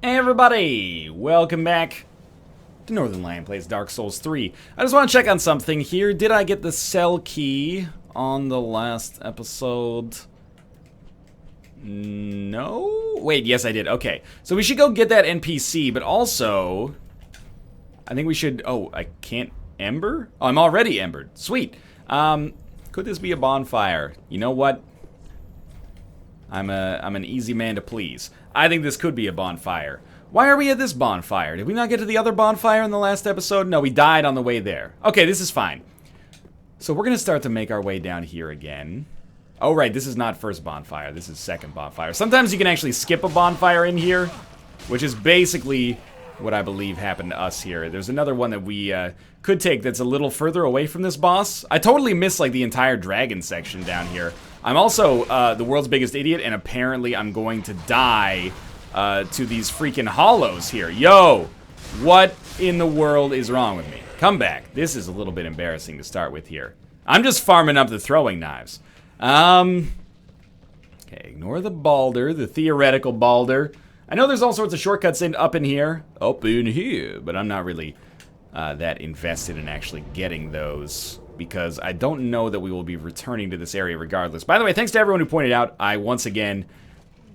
Hey everybody, welcome back to Northernlion Plays Dark Souls 3. I just want to check on something here. Did I get the cell key on the last episode? No? Wait, yes I did. Okay, so we should go get that NPC, but also I think we should... Oh, I can't ember? Oh, I'm already embered. Sweet. Could this be a bonfire? You know what? I'm an easy man to please. I think this could be a bonfire. Why are we at this bonfire? Did we not get to the other bonfire in the last episode? No, we died on the way there. Okay, this is fine. So we're gonna start to make our way down here again. Oh right, this is not first bonfire, this is second bonfire. Sometimes you can actually skip a bonfire in here, which is basically what I believe happened to us here. There's another one that we could take that's a little further away from this boss. I totally missed like the entire dragon section down here. I'm also the world's biggest idiot, and apparently I'm going to die to these freaking hollows here. Yo, what in the world is wrong with me? Come back. This is a little bit embarrassing to start with here. I'm just farming up the throwing knives. Okay, ignore the balder, the theoretical balder. I know there's all sorts of shortcuts up in here, but I'm not really that invested in actually getting those, because I don't know that we will be returning to this area regardless. By the way, thanks to everyone who pointed out, I once again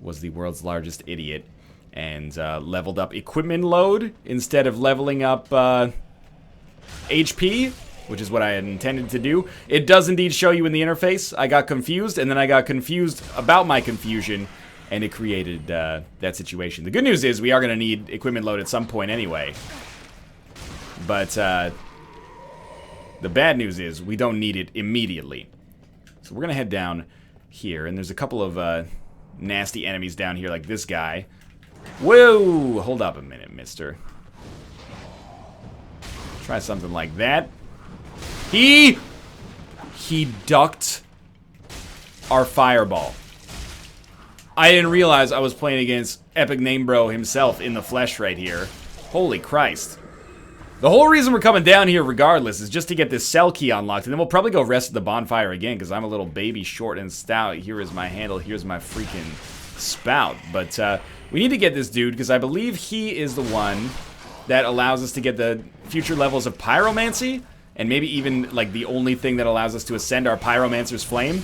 was the world's largest idiot and leveled up equipment load instead of leveling up HP, which is what I had intended to do. It does indeed show you in the interface. I got confused, and then I got confused about my confusion, and it created that situation. The good news is we are going to need equipment load at some point anyway. But the bad news is we don't need it immediately. So we're going to head down here, and there's a couple of nasty enemies down here like this guy. Whoa! Hold up a minute, mister. Try something like that. He ducked our fireball. I didn't realize I was playing against Epic Name Bro himself in the flesh right here. Holy Christ. The whole reason we're coming down here regardless is just to get this cell key unlocked, and then we'll probably go rest at the bonfire again, because I'm a little baby, short and stout. Here is my handle, here's my freaking spout. But we need to get this dude, because I believe he is the one that allows us to get the future levels of pyromancy, and maybe even like the only thing that allows us to ascend our pyromancer's flame.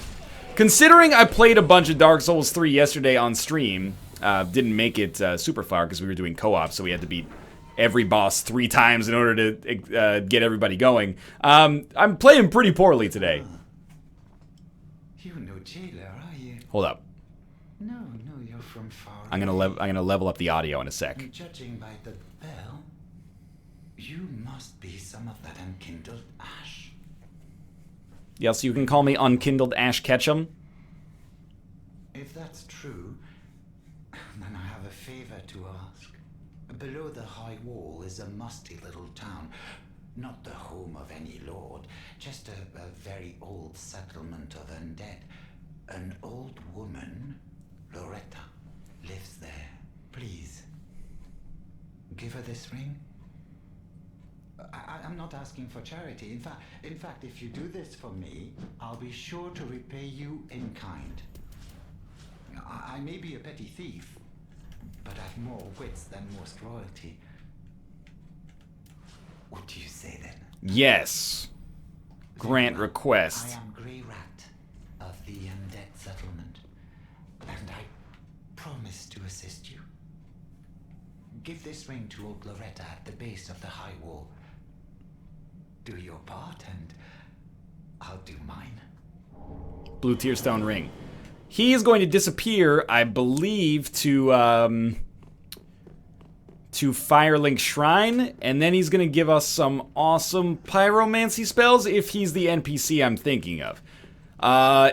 Considering I played a bunch of Dark Souls 3 yesterday on stream, didn't make it super far because we were doing co-op, so we had to beat every boss 3 times in order to get everybody going. I'm playing pretty poorly today. You're no jailer, are you? Hold up. No, you're from far I'm gonna level up the audio in a sec. And judging by the bell, you must be some of that unkindled ash. Yes, you can call me Unkindled Ash Ketchum. If that's true, then I have a favor to ask. Below the high wall is a musty little town. Not the home of any lord, just a very old settlement of undead. An old woman, Loretta, lives there. Please, give her this ring. I'm not asking for charity. In fact, if you do this for me, I'll be sure to repay you in kind. I may be a petty thief, but I've more wits than most royalty. What do you say then? Yes. Grant request. I am Grey Rat of the undead settlement, and I promise to assist you. Give this ring to old Loretta at the base of the high wall. Do your part, and I'll do mine. Blue Tearstone ring. He is going to disappear, I believe, to Firelink Shrine, and then he's going to give us some awesome pyromancy spells if he's the NPC I'm thinking of.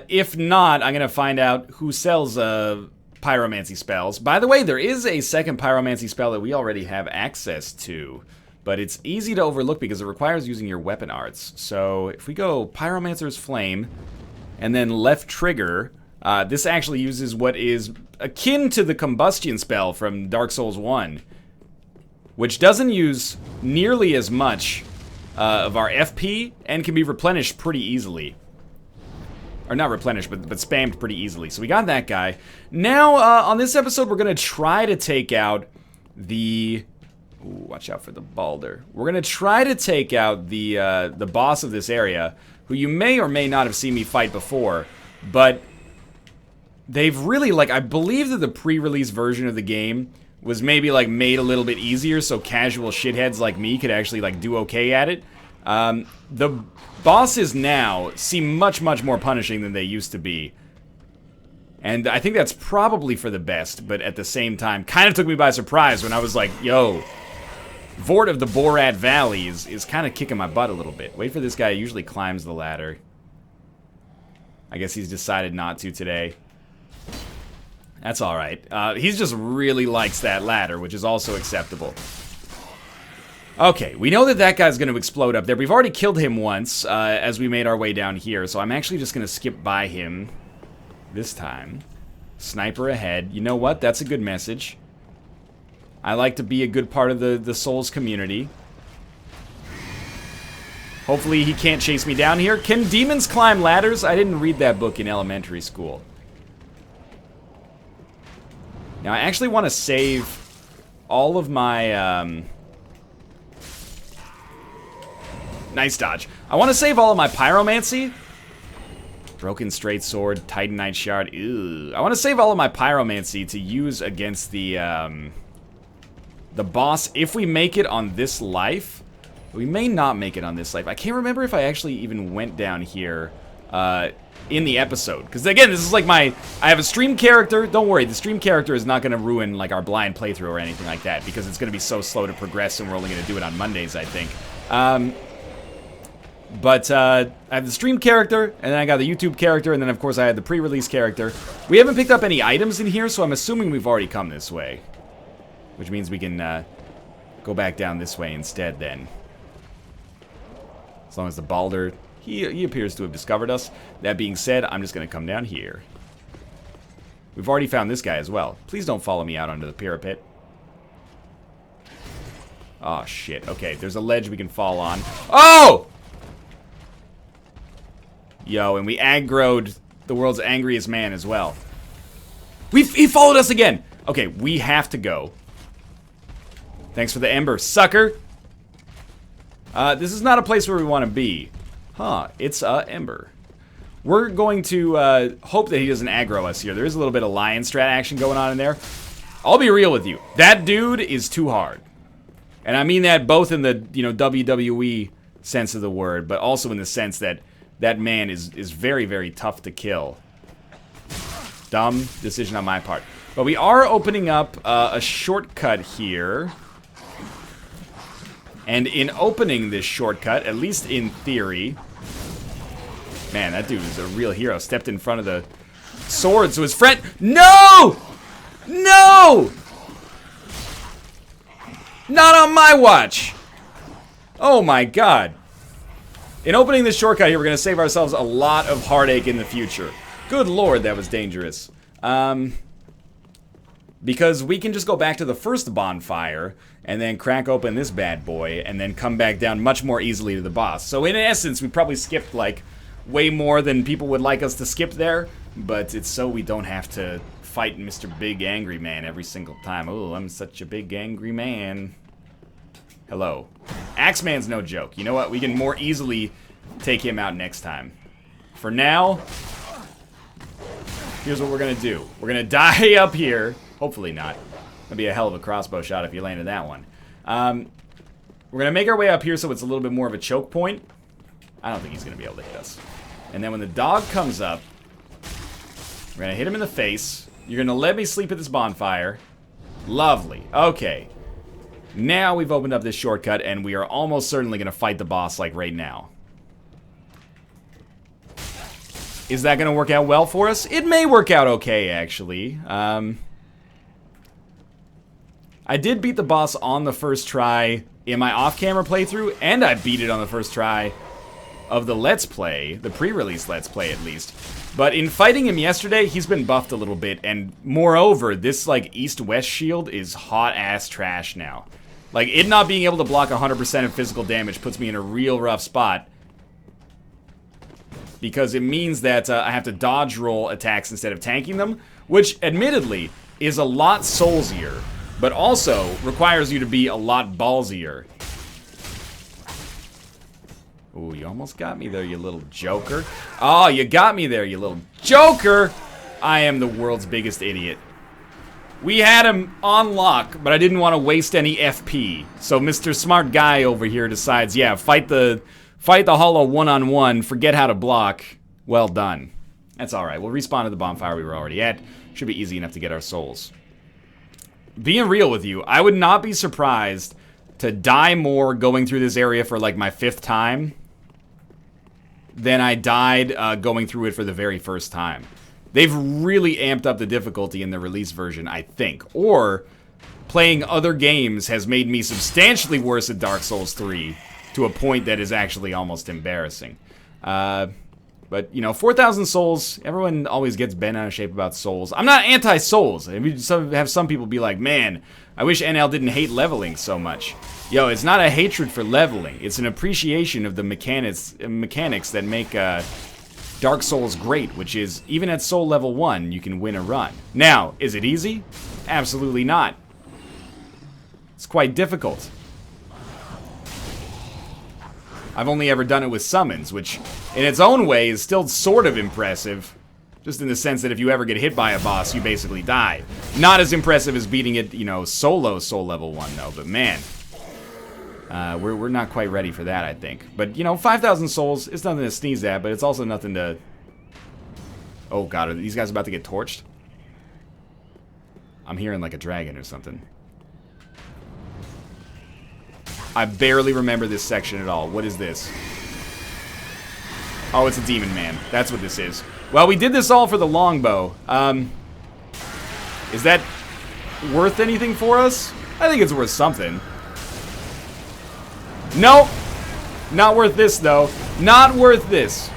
If not, I'm going to find out who sells pyromancy spells. By the way, there is a second pyromancy spell that we already have access to, but it's easy to overlook because it requires using your weapon arts. So if we go Pyromancer's Flame, and then left trigger, this actually uses what is akin to the combustion spell from Dark Souls 1, which doesn't use nearly as much of our FP and can be replenished pretty easily. Or not replenished, but spammed pretty easily. So we got that guy. Now, on this episode, we're going to try to take out the... Ooh, watch out for the Balder. We're going to try to take out the boss of this area, who you may or may not have seen me fight before, but they've really, like, I believe that the pre-release version of the game was maybe, like, made a little bit easier so casual shitheads like me could actually, like, do okay at it. The bosses now seem much, much more punishing than they used to be. And I think that's probably for the best, but at the same time, kind of took me by surprise when I was like, yo, Vordt of the Boreal Valley is kind of kicking my butt a little bit. Wait for this guy, he usually climbs the ladder. I guess he's decided not to today. That's alright. He just really likes that ladder, which is also acceptable. Okay, we know that that guy's going to explode up there. We've already killed him once as we made our way down here, so I'm actually just going to skip by him this time. Sniper ahead. You know what? That's a good message. I like to be a good part of the Souls community. Hopefully he can't chase me down here. Can demons climb ladders? I didn't read that book in elementary school. Now, I actually want to save all of my, nice dodge. I want to save all of my pyromancy. Broken straight sword, titanite shard, ew. I want to save all of my pyromancy to use against the boss if we make it on this life. We may not make it on this life. I can't remember if I actually even went down here, in the episode, because again, this is like I have a stream character. Don't worry, the stream character is not going to ruin like our blind playthrough or anything like that, because it's going to be so slow to progress, and we're only going to do it on Mondays, I think. But I have the stream character, and then I got the YouTube character, and then of course I had the pre-release character. We haven't picked up any items in here, so I'm assuming we've already come this way, which means we can go back down this way instead then. As long as the Balder, he appears to have discovered us. That being said, I'm just going to come down here. We've already found this guy as well. Please don't follow me out onto the pyramid. Oh, shit. Okay, there's a ledge we can fall on. Oh! Yo, and we aggroed the world's angriest man as well. He followed us again! Okay, we have to go. Thanks for the ember, sucker! This is not a place where we want to be. Huh, it's ember. We're going to hope that he doesn't aggro us here. There is a little bit of lion strat action going on in there. I'll be real with you. That dude is too hard. And I mean that both in the, you know, WWE sense of the word, but also in the sense that that man is very, very tough to kill. Dumb decision on my part. But we are opening up a shortcut here. And in opening this shortcut, at least in theory... Man, that dude is a real hero. Stepped in front of the sword so his friend... No! No! Not on my watch! Oh my god. In opening this shortcut here, we're going to save ourselves a lot of heartache in the future. Good lord, that was dangerous. Because we can just go back to the first bonfire and then crack open this bad boy and then come back down much more easily to the boss. So in essence, we probably skipped like way more than people would like us to skip there, but it's so we don't have to fight Mr. Big Angry Man every single time. Oh, I'm such a big angry man. Hello. Axeman's no joke. You know what? We can more easily take him out next time. For now, here's what we're gonna do. We're gonna die up here. Hopefully not. That'd be a hell of a crossbow shot if you landed that one. We're gonna make our way up here so it's a little bit more of a choke point. I don't think he's gonna be able to hit us. And then when the dog comes up, we're gonna hit him in the face. You're gonna let me sleep at this bonfire. Lovely. Okay. Now we've opened up this shortcut and we are almost certainly gonna fight the boss like right now. Is that gonna work out well for us? It may work out okay, actually. I did beat the boss on the first try in my off-camera playthrough, and I beat it on the first try of the Let's Play, the pre-release Let's Play at least. But in fighting him yesterday, he's been buffed a little bit, and moreover, this like east-west shield is hot-ass trash now. Like, it not being able to block 100% of physical damage puts me in a real rough spot. Because it means that I have to dodge roll attacks instead of tanking them, which admittedly is a lot soulsier. but also requires you to be a lot ballsier. Ooh, you almost got me there, you little joker. Oh, you got me there, you little joker! I am the world's biggest idiot. We had him on lock, but I didn't want to waste any FP. So Mr. Smart Guy over here decides, yeah, fight the hollow one-on-one, forget how to block. Well done. That's alright, we'll respawn to the bonfire we were already at. Should be easy enough to get our souls. Being real with you, I would not be surprised to die more going through this area for like my 5th time than I died going through it for the very first time. They've really amped up the difficulty in the release version, I think. Or, playing other games has made me substantially worse at Dark Souls 3 to a point that is actually almost embarrassing. But, you know, 4,000 souls, everyone always gets bent out of shape about souls. I'm not anti-souls. I mean, have some people be like, man, I wish NL didn't hate leveling so much. Yo, it's not a hatred for leveling. It's an appreciation of the mechanics that make Dark Souls great, which is, even at soul level 1, you can win a run. Now, is it easy? Absolutely not. It's quite difficult. I've only ever done it with summons, which, in its own way, is still sort of impressive. Just in the sense that if you ever get hit by a boss, you basically die. Not as impressive as beating it, you know, solo soul level 1, though, but man. We're not quite ready for that, I think. But, you know, 5,000 souls, it's nothing to sneeze at, but it's also nothing to... Oh, God, are these guys about to get torched? I'm hearing like a dragon or something. I barely remember this section at all. What is this? Oh, it's a demon man. That's what this is. Well, we did this all for the longbow. Is that worth anything for us? I think it's worth something. Nope. Not worth this, though. Not worth this.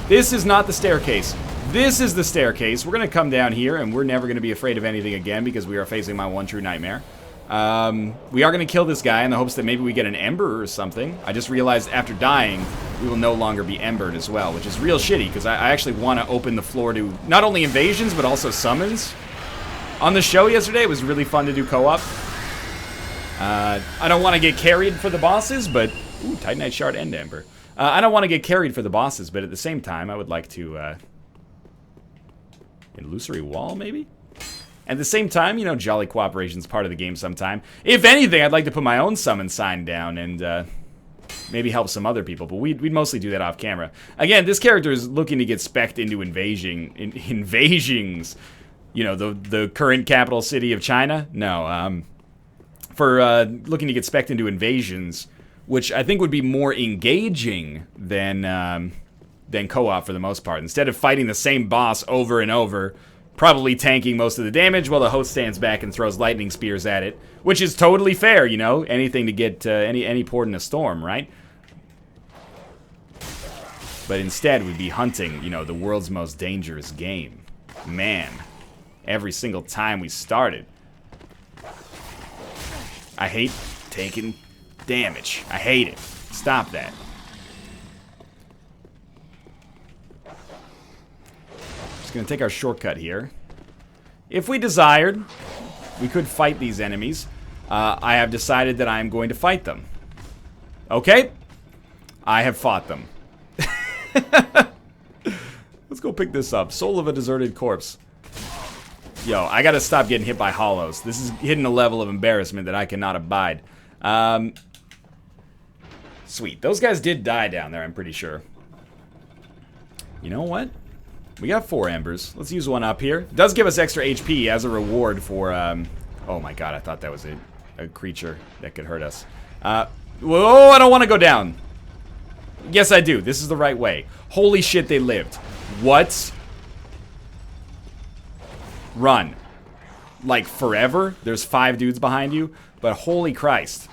This is not the staircase. This is the staircase. We're going to come down here, and we're never going to be afraid of anything again because we are facing my one true nightmare. We are going to kill this guy in the hopes that maybe we get an ember or something. I just realized after dying, we will no longer be embered as well, which is real shitty because I actually want to open the floor to not only invasions, but also summons. On the show yesterday, it was really fun to do co-op. I don't want to get carried for the bosses, but... Ooh, Titanite Shard and Ember. I don't want to get carried for the bosses, but at the same time, I would like to... Illusory Wall, maybe? At the same time, you know, jolly cooperation's part of the game sometime. If anything, I'd like to put my own summon sign down and maybe help some other people, but we'd mostly do that off camera. Again, this character is looking to get specced into invasions. You know, the current capital city of China? No, for looking to get specced into invasions, which I think would be more engaging than co-op for the most part. Instead of fighting the same boss over and over, probably tanking most of the damage while the host stands back and throws lightning spears at it, which is totally fair, you know, anything to get any port in a storm, right? But instead, we'd be hunting, you know, the world's most dangerous game. Man, every single time we started. I hate taking damage. I hate it. Stop that. Gonna take our shortcut here. If we desired, we could fight these enemies. I have decided that I am going to fight them. Okay? I have fought them. Let's go pick this up. Soul of a deserted corpse. Yo, I gotta stop getting hit by hollows. This is hitting a level of embarrassment that I cannot abide. Sweet. Those guys did die down there, I'm pretty sure. You know what? We got 4 embers. Let's use one up here. It does give us extra HP as a reward for, oh my god, I thought that was a creature that could hurt us. Whoa, I don't want to go down. Yes, I do. This is the right way. Holy shit, they lived. What? Run. Like, forever? There's 5 dudes behind you? But holy Christ.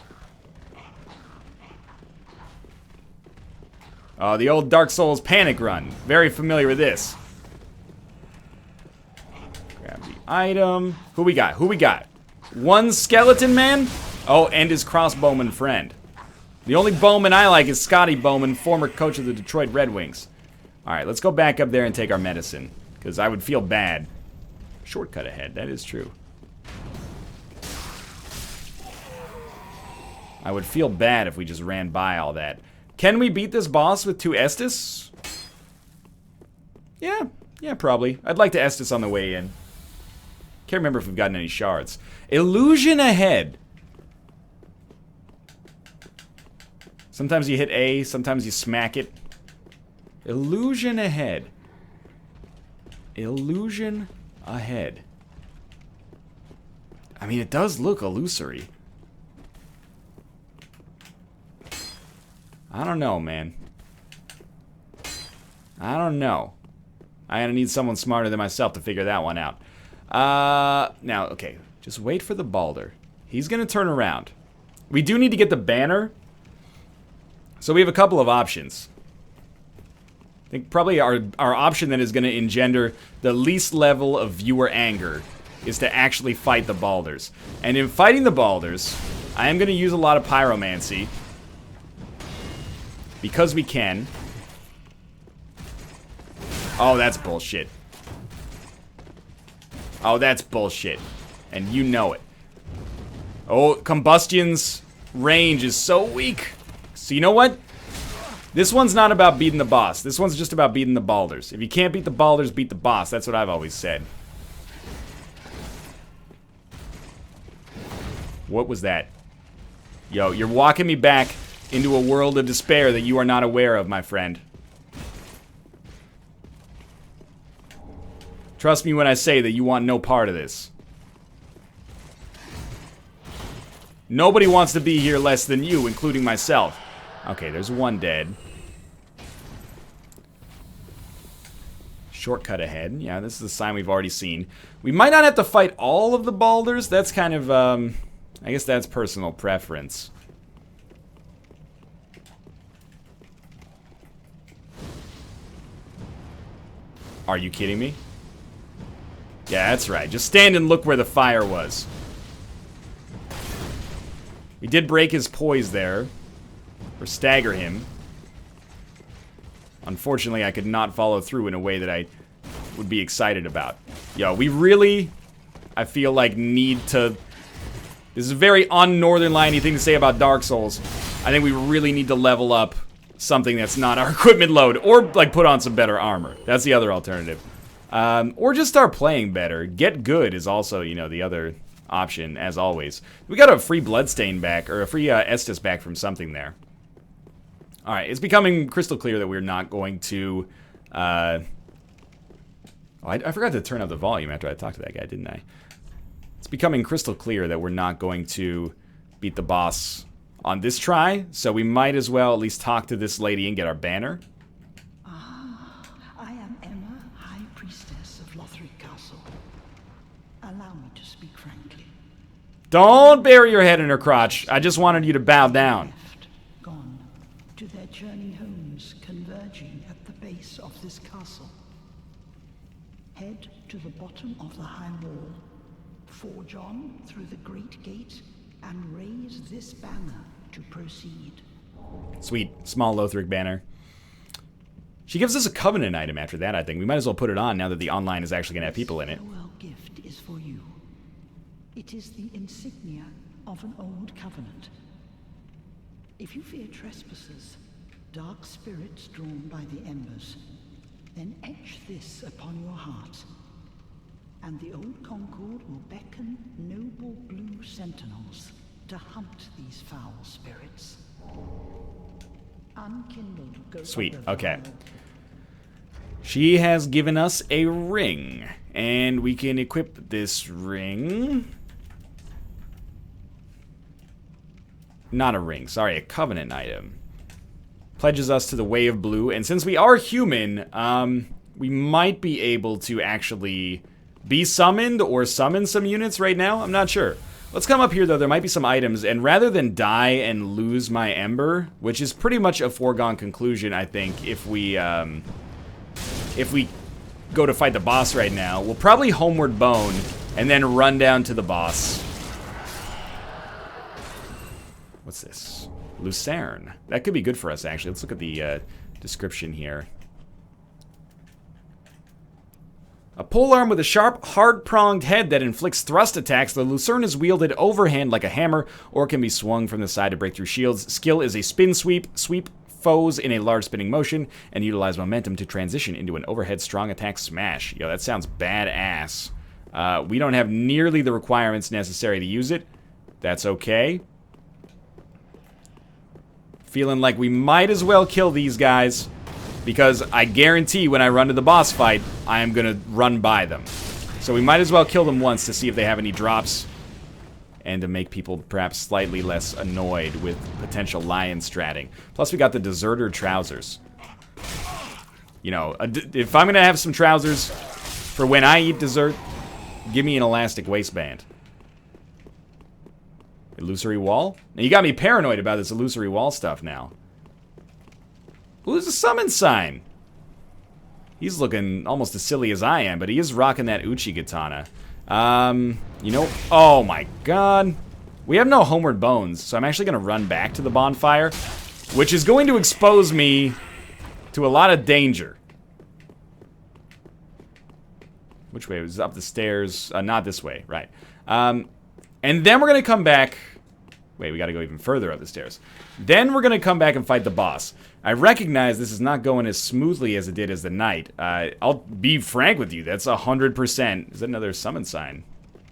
Oh, the old Dark Souls panic run. Very familiar with this. Grab the item. Who we got? Who we got? One skeleton man? Oh, and his crossbowman friend. The only bowman I like is Scotty Bowman, former coach of the Detroit Red Wings. Alright, let's go back up there and take our medicine. Because I would feel bad. Shortcut ahead, that is true. I would feel bad if we just ran by all that. Can we beat this boss with 2 Estus? Yeah, probably. I'd like to Estus on the way in. Can't remember if we've gotten any shards. Illusion ahead. Sometimes you hit A, sometimes you smack it. Illusion ahead. Illusion ahead. I mean, it does look illusory. I don't know, man. I don't know. I'm gonna need someone smarter than myself to figure that one out. Now, okay. Just wait for the Balder. He's gonna turn around. We do need to get the banner. So we have a couple of options. I think probably our option that is gonna engender the least level of viewer anger is to actually fight the Balders. And in fighting the Balders, I am gonna use a lot of pyromancy. Because we can. Oh, that's bullshit. Oh, that's bullshit. And you know it. Oh, Combustion's range is so weak. So you know what? This one's not about beating the boss. This one's just about beating the Balders. If you can't beat the Balders, beat the boss. That's what I've always said. What was that? Yo, you're walking me back into a world of despair that you are not aware of, my friend. Trust me when I say that you want no part of this. Nobody wants to be here less than you, including myself. Okay, there's one dead. Shortcut ahead. Yeah, this is a sign we've already seen. We might not have to fight all of the Balders. That's kind of, I guess that's personal preference. Are you kidding me? Yeah, that's right. Just stand and look where the fire was. We did break his poise there. Or stagger him. Unfortunately, I could not follow through in a way that I would be excited about. Yo, we really, I feel like, need to... This is a very un-Northernlion-y thing to say about Dark Souls. I think we really need to level up something that's not our equipment load. Or, like, put on some better armor. That's the other alternative. Or just start playing better. Get good is also, you know, the other option, as always. We got a free Bloodstain back, or a free Estus back from something there. Alright, it's becoming crystal clear that we're not going to... I forgot to turn up the volume after I talked to that guy, didn't I? It's becoming crystal clear that we're not going to beat the boss on this try, so we might as well at least talk to this lady and get our banner. I am Emma, High Priestess of Lothric Castle. Allow me to speak frankly. Don't bury your head in her crotch. I just wanted you to bow down. Left, gone, to their journey homes converging at the base of this castle. Head to the bottom of the high wall, forge on through the great gate, and raise this banner to proceed. Sweet, small Lothric banner. She gives us a covenant item after that, I think. We might as well put it on now that the online is actually going to have people in it. This farewell gift is for you. It is the insignia of an old covenant. If you fear trespassers, dark spirits drawn by the embers, then etch this upon your heart, and the old Concord will beckon noble blue sentinels to hunt these foul spirits. Unkindled go Sweet, under the okay. world. She has given us a ring, and we can equip this ring. Not a ring, sorry, a covenant item. Pledges us to the way of blue, and since we are human, we might be able to actually be summoned or summon some units right now. I'm not sure. Let's come up here, though. There might be some items, and rather than die and lose my ember, which is pretty much a foregone conclusion, I think, if we go to fight the boss right now, we'll probably homeward bone and then run down to the boss. What's this? Lucerne. That could be good for us, actually. Let's look at the description here. A polearm with a sharp, hard-pronged head that inflicts thrust attacks. The Lucerne is wielded overhand like a hammer, or can be swung from the side to break through shields. Skill is a spin sweep. Sweep foes in a large spinning motion, and utilize momentum to transition into an overhead strong attack smash. Yo, that sounds badass. We don't have nearly the requirements necessary to use it. That's okay. Feeling like we might as well kill these guys, because I guarantee when I run to the boss fight, I am going to run by them. So we might as well kill them once to see if they have any drops, and to make people perhaps slightly less annoyed with potential lion stratting. Plus we got the deserter trousers. You know, if I'm going to have some trousers for when I eat dessert, give me an elastic waistband. Illusory wall? Now you got me paranoid about this illusory wall stuff now. Who's a summon sign? He's looking almost as silly as I am, but he is rocking that Uchi katana. You know, oh my god. We have no homeward bones, so I'm actually going to run back to the bonfire, which is going to expose me to a lot of danger. Which way? It was up the stairs. Not this way, right. And then we're going to come back. Wait, we got to go even further up the stairs. Then we're going to come back and fight the boss. I recognize this is not going as smoothly as it did as the night. I'll be frank with you, that's 100%. Is that another summon sign?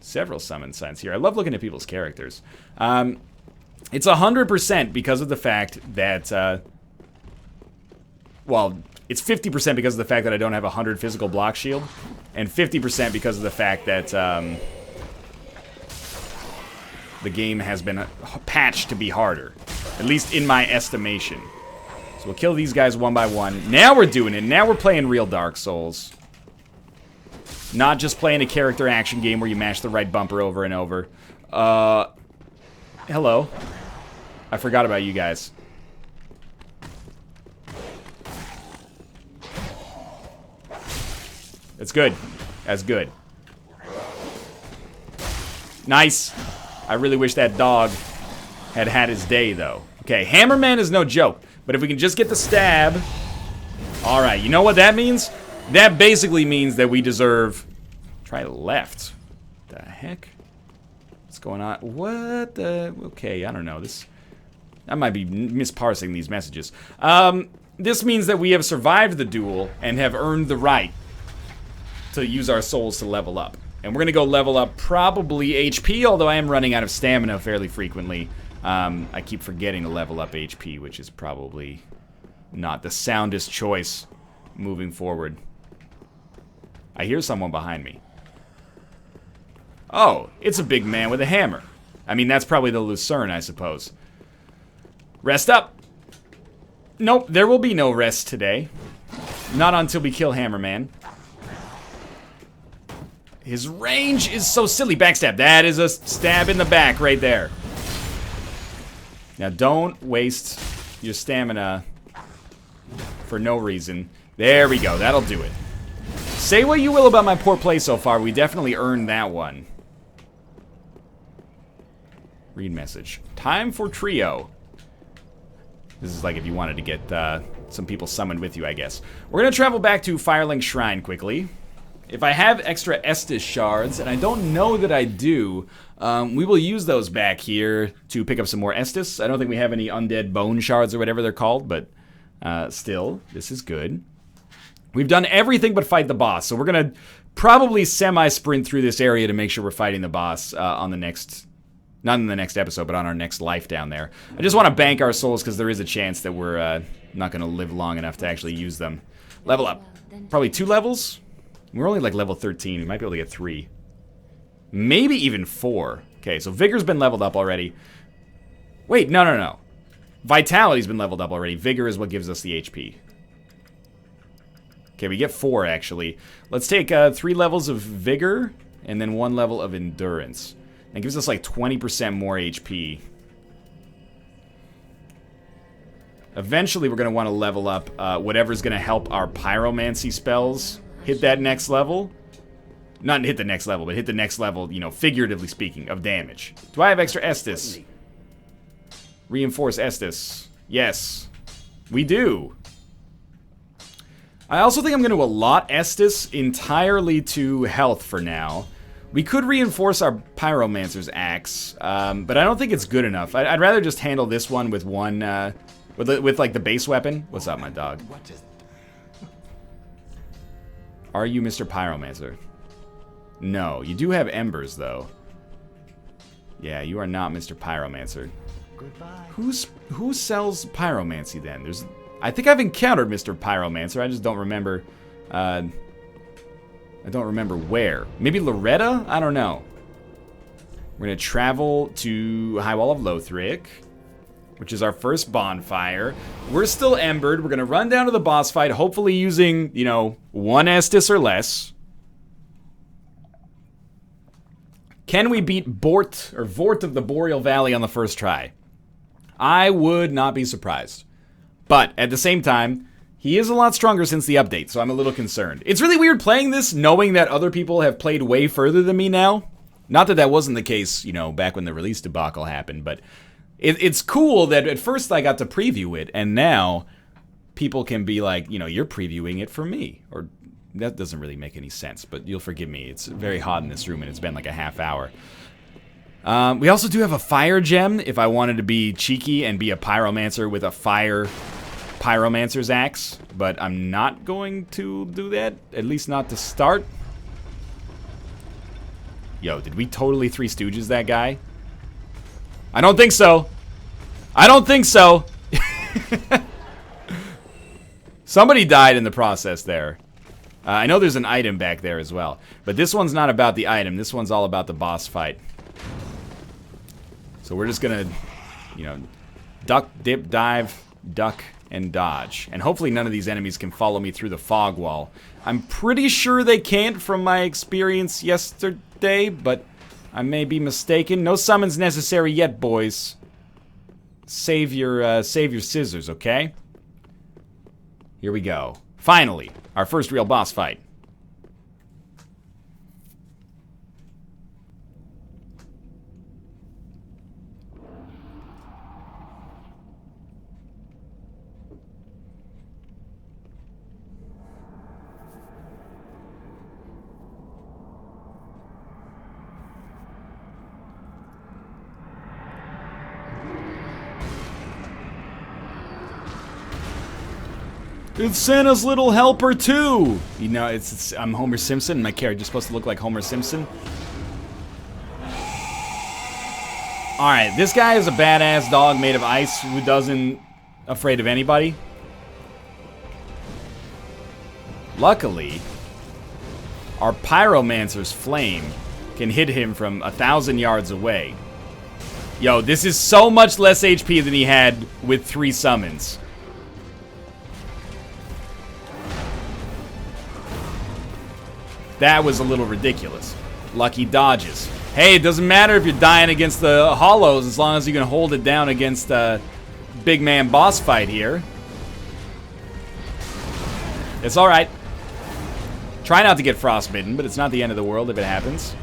Several summon signs here. I love looking at people's characters. It's 100% because of the fact that, well, it's 50% because of the fact that I don't have 100 physical block shield, and 50% because of the fact that the game has been patched to be harder, at least in my estimation. So we'll kill these guys one by one. Now we're doing it. Now we're playing real Dark Souls. Not just playing a character action game where you mash the right bumper over and over. Hello. I forgot about you guys. That's good. That's good. Nice. I really wish that dog had had his day, though. Okay, Hammerman is no joke. But if we can just get the stab... Alright, you know what that means? That basically means that we deserve... Try left. The heck? What's going on? What the... Okay, I don't know. I might be misparsing these messages. This means that we have survived the duel and have earned the right to use our souls to level up. And we're going to go level up probably HP, although I am running out of stamina fairly frequently. I keep forgetting to level up HP, which is probably not the soundest choice moving forward. I hear someone behind me. Oh, it's a big man with a hammer. I mean, that's probably the Lucerne, I suppose. Rest up. Nope, there will be no rest today. Not until we kill Hammerman. His range is so silly. Backstab. That is a stab in the back right there. Now, don't waste your stamina for no reason. There we go. That'll do it. Say what you will about my poor play so far. We definitely earned that one. Read message. Time for trio. This is like if you wanted to get some people summoned with you, I guess. We're going to travel back to Firelink Shrine quickly. If I have extra Estus shards, and I don't know that I do, we will use those back here to pick up some more Estus. I don't think we have any undead bone shards or whatever they're called, but still, this is good. We've done everything but fight the boss, so we're going to probably semi-sprint through this area to make sure we're fighting the boss on the next... Not in the next episode, but on our next life down there. I just want to bank our souls because there is a chance that we're not going to live long enough to actually use them. Level up. Probably 2 levels? We're only like level 13. We might be able to get 3. Maybe even 4. Okay, so Vigor's been leveled up already. Wait, no. Vitality's been leveled up already. Vigor is what gives us the HP. Okay, we get 4 actually. Let's take 3 levels of Vigor and then 1 level of Endurance. That gives us like 20% more HP. Eventually we're going to want to level up whatever's going to help our pyromancy spells hit that next level. Not hit the next level, but hit the next level, you know, figuratively speaking, of damage. Do I have extra Estus? Reinforce Estus. Yes. We do. I also think I'm going to allot Estus entirely to health for now. We could reinforce our pyromancer's axe, but I don't think it's good enough. I'd rather just handle this one with one, with like the base weapon. What's up, my dog? What is... Are you Mr. Pyromancer? No, you do have embers though. Yeah, you are not Mr. Pyromancer. Goodbye. Who sells pyromancy then? I think I've encountered Mr. Pyromancer. I just don't remember. I don't remember where. Maybe Loretta? I don't know. We're gonna travel to High Wall of Lothric, which is our first bonfire. We're still embered. We're gonna run down to the boss fight, hopefully using, you know, 1 Estus or less. Can we beat Vordt of the Boreal Valley on the first try? I would not be surprised. But at the same time, he is a lot stronger since the update, so I'm a little concerned. It's really weird playing this knowing that other people have played way further than me now. Not that that wasn't the case, you know, back when the release debacle happened, but it's cool that at first I got to preview it, and now people can be like, you know, you're previewing it for me. Or that doesn't really make any sense, but you'll forgive me. It's very hot in this room, and it's been like a half hour. We also do have a fire gem if I wanted to be cheeky and be a pyromancer with a pyromancer's axe, but I'm not going to do that, at least not to start. Yo, did we totally Three Stooges that guy? I don't think so. I don't think so. Somebody died in the process there. I know there's an item back there as well, but this one's not about the item. This one's all about the boss fight. So we're just gonna, you know, duck, dip, dive, duck, and dodge. And hopefully none of these enemies can follow me through the fog wall. I'm pretty sure they can't from my experience yesterday, but I may be mistaken. No summons necessary yet, boys. Save your scissors, okay? Here we go. Finally, our first real boss fight. It's Santa's little helper too. You know, I'm Homer Simpson. My character's supposed to look like Homer Simpson. All right, this guy is a badass dog made of ice who doesn't afraid of anybody. Luckily, our pyromancer's flame can hit him from 1,000 yards away. Yo, this is so much less HP than he had with 3 summons. That was a little ridiculous. Lucky dodges. Hey, it doesn't matter if you're dying against the hollows as long as you can hold it down against a big man boss fight here. It's alright. Try not to get frostbitten, but it's not the end of the world if it happens.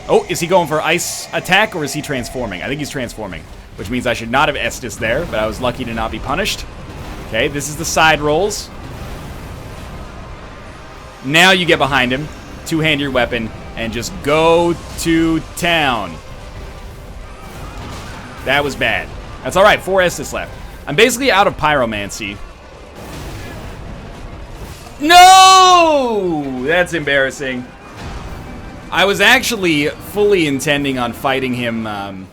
Oh, is he going for ice attack or is he transforming? I think he's transforming, which means I should not have Estus there, but I was lucky to not be punished. Okay, this is the side rolls. Now you get behind him. Two-hand your weapon, and just go to town. That was bad. That's alright, 4 Estus left. I'm basically out of pyromancy. No! That's embarrassing. I was actually fully intending on fighting him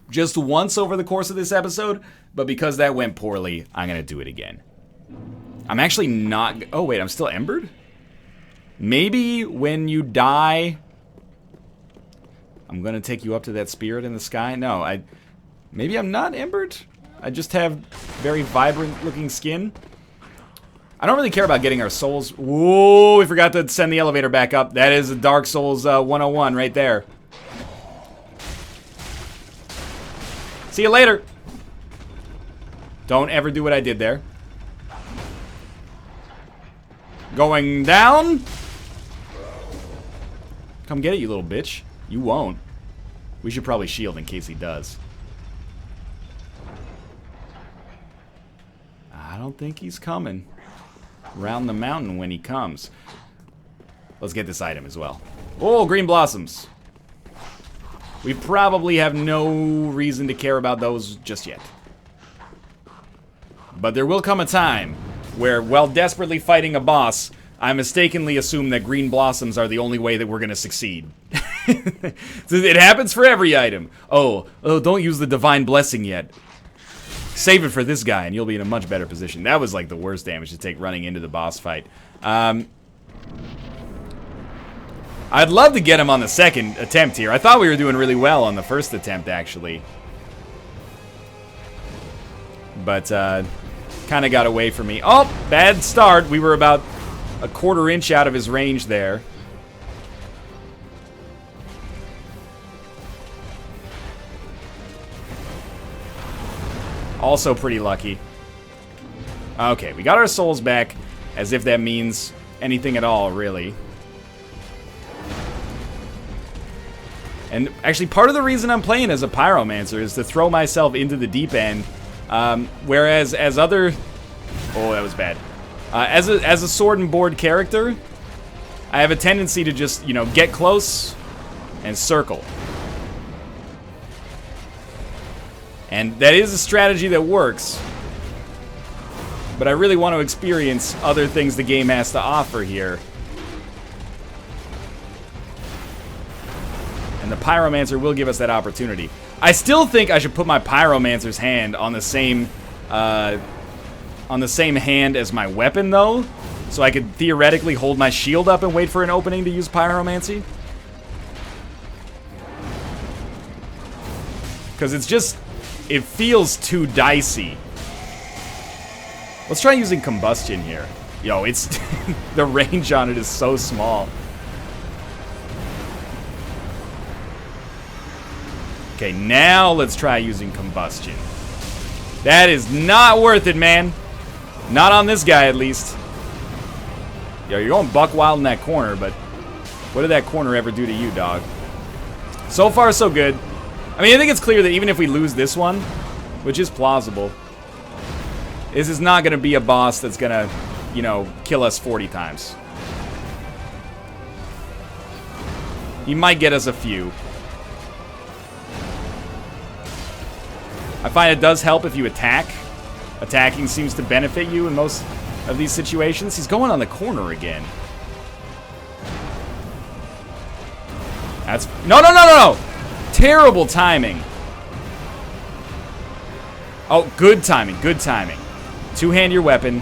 just once over the course of this episode, but because that went poorly, I'm gonna do it again. I'm actually not... Oh, wait, I'm still embered? Maybe when you die, I'm gonna take you up to that spirit in the sky. No, maybe I'm not embered. I just have very vibrant looking skin. I don't really care about getting our souls. Whoa, we forgot to send the elevator back up. That is a Dark Souls 101 right there. See you later. Don't ever do what I did there. Going down. Come get it, you little bitch. You won't. We should probably shield in case he does. I don't think he's coming. round the mountain when he comes. Let's get this item as well. Oh, green blossoms. We probably have no reason to care about those just yet. But there will come a time where, while desperately fighting a boss, I mistakenly assume that green blossoms are the only way that we're going to succeed. So it happens for every item. Oh, don't use the divine blessing yet. Save it for this guy and you'll be in a much better position. That was like the worst damage to take running into the boss fight. I'd love to get him on the second attempt here. I thought we were doing really well on the first attempt, actually. But, kind of got away from me. Oh, bad start. We were about a quarter inch out of his range there. Also pretty lucky. Okay, we got our souls back, as if that means anything at all, really. And actually, part of the reason I'm playing as a pyromancer is to throw myself into the deep end. Whereas as other... Oh, that was bad. As a sword and board character, I have a tendency to just, you know, get close and circle. And that is a strategy that works. But I really want to experience other things the game has to offer here. And the pyromancer will give us that opportunity. I still think I should put my pyromancer's hand on the same hand as my weapon, though, so I could theoretically hold my shield up and wait for an opening to use pyromancy. Because it's just, it feels too dicey. Let's try using combustion here. Yo, it's the range on it is so small. Okay, now let's try using combustion. That is not worth it, man. Not on this guy, at least. Yo, you're going buck wild in that corner, but what did that corner ever do to you, dog? So far, so good. I mean, I think it's clear that even if we lose this one, which is plausible, this is not going to be a boss that's going to, you know, kill us 40 times. He might get us a few. I find it does help if you attack. Attacking seems to benefit you in most of these situations. He's going on the corner again. That's... No! Terrible timing. Oh, good timing, good timing. Two-hand your weapon.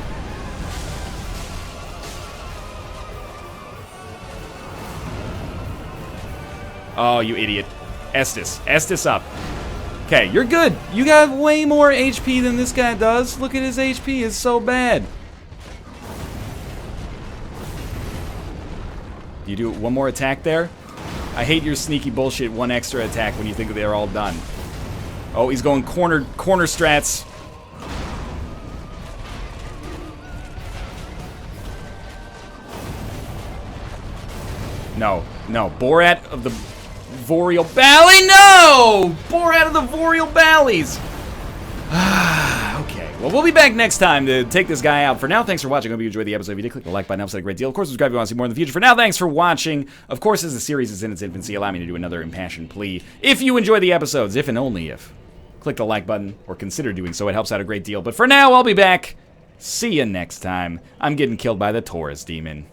Oh, you idiot. Estus up. Okay, you're good. You got way more HP than this guy does. Look at his HP, it's so bad. You do one more attack there? I hate your sneaky bullshit one extra attack when you think that they're all done. Oh, he's going corner strats. No. Vordt of the Boreal Valley? No! Vordt of the Boreal Valleys! Okay. Well, we'll be back next time to take this guy out. For now, thanks for watching. I hope you enjoyed the episode. If you did, click the like button. Helps out a great deal. Of course, subscribe if you want to see more in the future. For now, thanks for watching. Of course, as the series is in its infancy, allow me to do another impassioned plea. If you enjoy the episodes, if and only if, click the like button or consider doing so. It helps out a great deal. But for now, I'll be back. See you next time. I'm getting killed by the Taurus demon.